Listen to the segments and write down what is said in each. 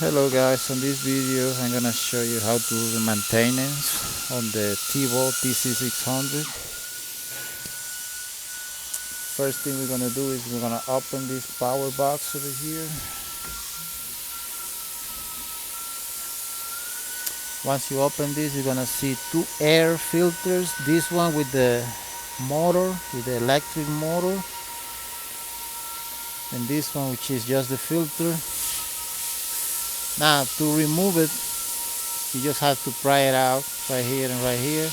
Hello guys, on this video I'm gonna show you how to do the maintenance on the Thibaut TC600. First thing we're gonna do is we're gonna open this power box over here. Once you open this, you're gonna see two air filters. This one with the motor, with the electric motor, and this one which is just the filter. Now to remove it, you just have to pry it out right here and right here.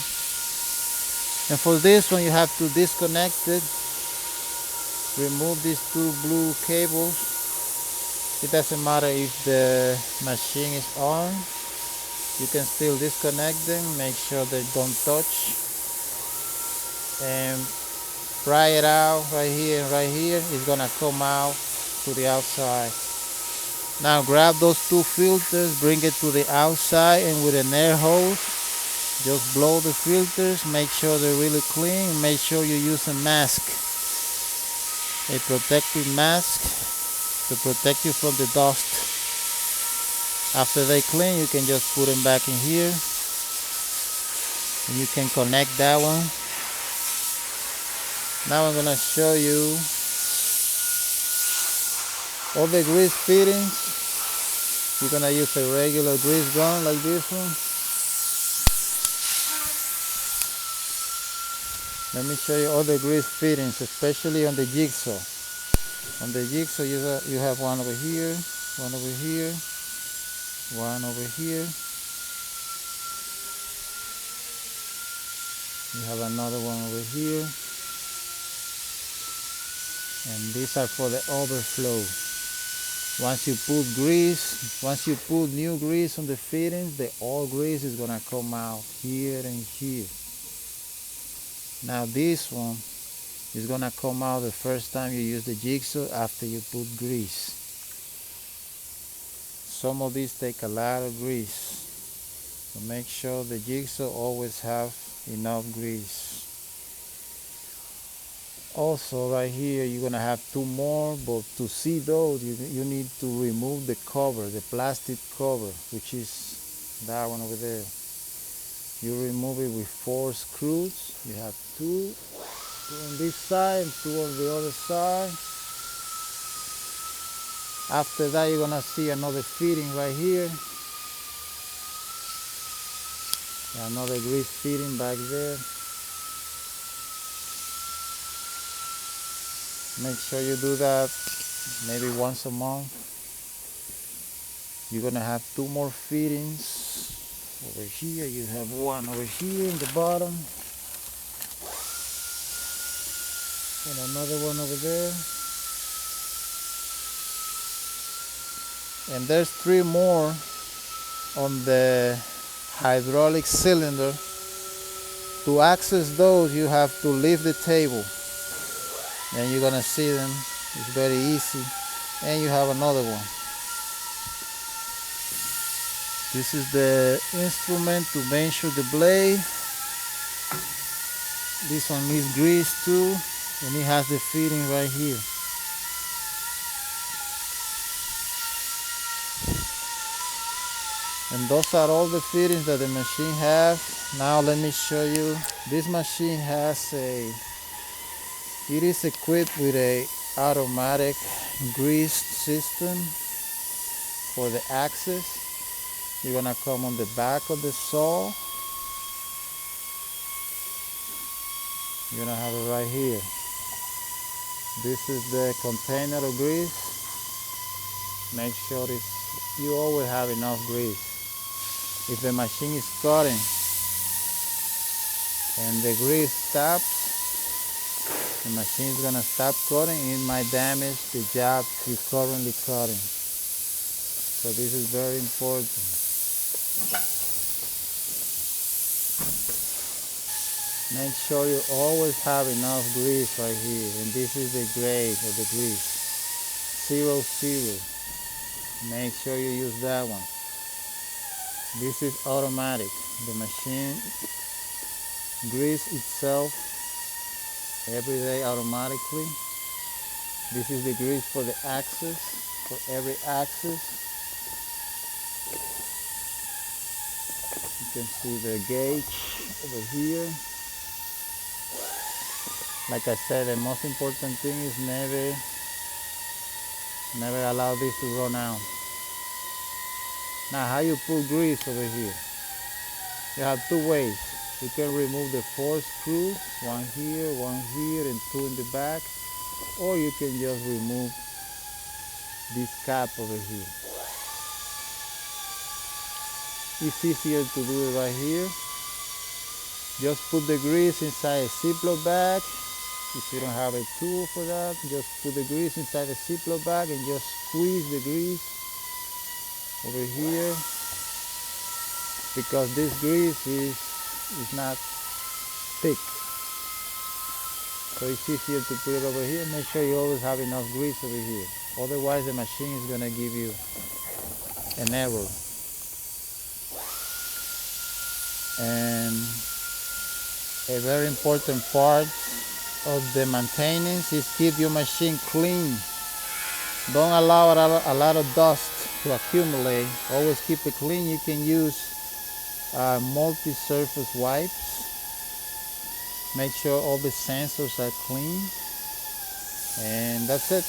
And for this one you have to disconnect it, remove these two blue cables. It doesn't matter if the machine is on, you can still disconnect them, make sure they don't touch, and pry it out right here and right here. It's gonna come out to the outside. Now grab those two filters, bring it to the outside, and with an air hose just blow the filters. Make sure they're really clean. Make sure you use a mask, a protective mask, to protect you from the dust. After they clean, you can just put them back in here, and you can connect that one. Now I'm gonna show you all the grease fittings. You're gonna use a regular grease gun like this one. Let me show you all the grease fittings, especially on the jigsaw. On the jigsaw you have one over here, one over here, one over here. You have another one over here. And these are for the overflow. Once you put new grease on the fittings, the old grease is gonna come out here and here. Now this one is gonna come out the first time you use the jigsaw after you put grease. Some of these take a lot of grease, so make sure the jigsaw always have enough grease. Also right here you're gonna have two more, but to see those you need to remove the cover, the plastic cover, which is that one over there. You remove it with 4 screws. You have two on this side and 2 on the other side. After that you're gonna see another fitting right here, another grease fitting back there. Make sure you do that maybe once a month. You're gonna have 2 more fittings over here. You have one over here in the bottom, and another one over there. And there's 3 more on the hydraulic cylinder. To access those, you have to leave the table, and you're gonna see them. It's very easy. And you have another one. This is the instrument to measure the blade. This one needs grease too, and it has the fitting right here. And those are all the fittings that the machine has. Now let me show you. This machine has it is equipped with a automatic grease system for the axis. You're gonna come on the back of the saw. You're gonna have it right here. This is the container of grease. Make sure you always have enough grease. If the machine is cutting and the grease stops, the machine is gonna stop cutting. It might damage the job you're currently cutting. So this is very important. Make sure you always have enough grease right here. And this is the grade of the grease, 00. Make sure you use that one. This is automatic. The machine grease itself every day automatically. This is the grease for the axis, for every axis. You can see the gauge over here. Like I said, the most important thing is never allow this to run out. Now, how you put grease over here? You have two ways. You can remove the 4 screws, one here, and 2 in the back, or you can just remove this cap over here. It's easier to do it right here. Just put the grease inside a Ziploc bag. If you don't have a tool for that, just put the grease inside a Ziploc bag and just squeeze the grease over here, because this grease is not thick. So it's easier to put it over here. Make sure you always have enough grease over here. Otherwise the machine is going to give you an error. And a very important part of the maintenance is keep your machine clean. Don't allow a lot of dust to accumulate. Always keep it clean. You can use multi-surface wipes. Make sure all the sensors are clean. And that's it.